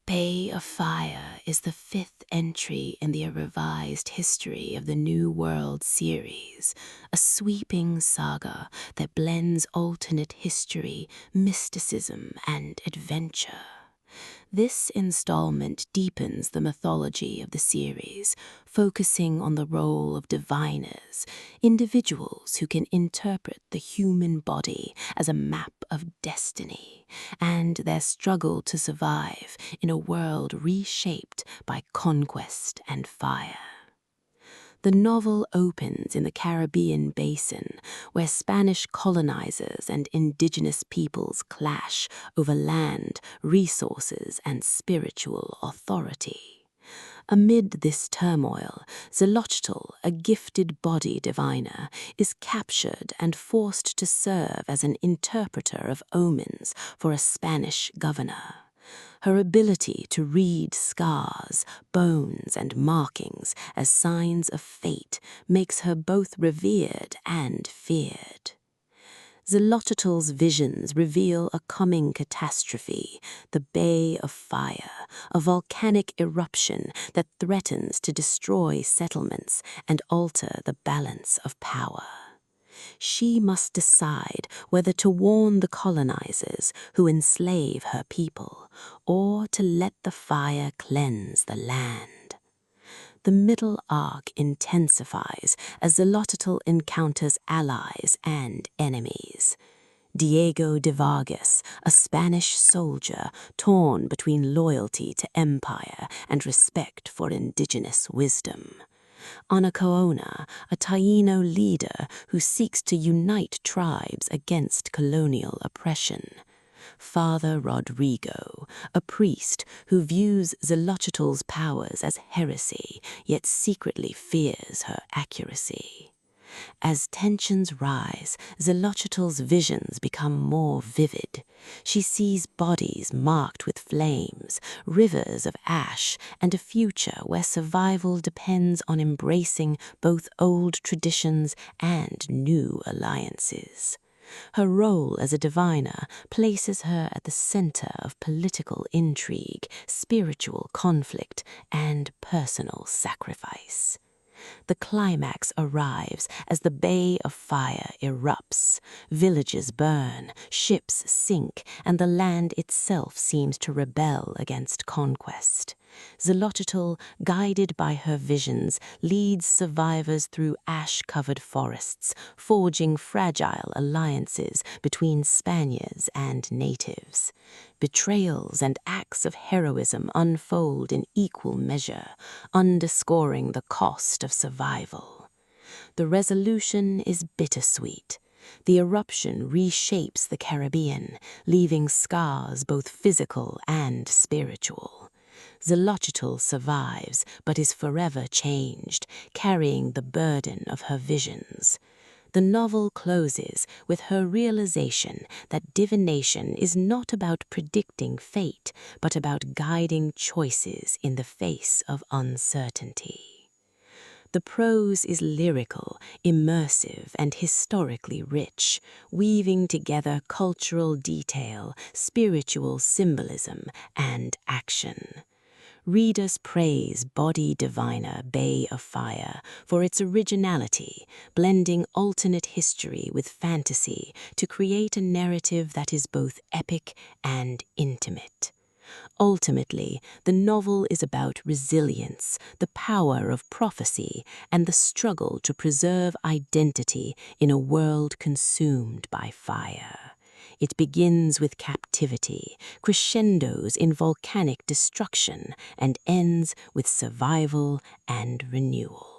Bay of Fire is the fifth entry in the revised history of the New World series, a sweeping saga that blends alternate history, mysticism, and adventure. This installment deepens the mythology of the series, focusing on the role of diviners, individuals who can interpret the human body as a map of destiny, and their struggle to survive in a world reshaped by conquest and fire. The novel opens in the Caribbean basin, where Spanish colonizers and indigenous peoples clash over land, resources, and spiritual authority. Amid this turmoil, Xolotl, a gifted body diviner, is captured and forced to serve as an interpreter of omens for a Spanish governor. Her ability to read scars, bones, and markings as signs of fate makes her both revered and feared. Xolotl's visions reveal a coming catastrophe, the Bay of Fire, a volcanic eruption that threatens to destroy settlements and alter the balance of power. She must decide whether to warn the colonizers who enslave her people, or to let the fire cleanse the land. The middle arc intensifies as Xolotl encounters allies and enemies. Diego de Vargas, a Spanish soldier torn between loyalty to empire and respect for indigenous wisdom. Anacaona, a Taino leader who seeks to unite tribes against colonial oppression. Father Rodrigo, a priest who views Xolotl's powers as heresy, yet secretly fears her accuracy. As tensions rise, Xolotl's visions become more vivid. She sees bodies marked with flames, rivers of ash, and a future where survival depends on embracing both old traditions and new alliances. Her role as a diviner places her at the center of political intrigue, spiritual conflict, and personal sacrifice. The climax arrives as the Bay of Fire erupts. Villages burn, ships sink, and the land itself seems to rebel against conquest. Xolotl, guided by her visions, leads survivors through ash-covered forests, forging fragile alliances between Spaniards and natives. Betrayals and acts of heroism unfold in equal measure, underscoring the cost of survival. The resolution is bittersweet. The eruption reshapes the Caribbean, leaving scars both physical and spiritual. Xolotl survives, but is forever changed, carrying the burden of her visions. The novel closes with her realization that divination is not about predicting fate, but about guiding choices in the face of uncertainty. The prose is lyrical, immersive, and historically rich, weaving together cultural detail, spiritual symbolism, and action. Readers praise body diviner Bay of Fire for its originality, blending alternate history with fantasy to create a narrative that is both epic and intimate. Ultimately, the novel is about resilience, the power of prophecy, and the struggle to preserve identity in a world consumed by fire. It begins with captivity, crescendos in volcanic destruction, and ends with survival and renewal.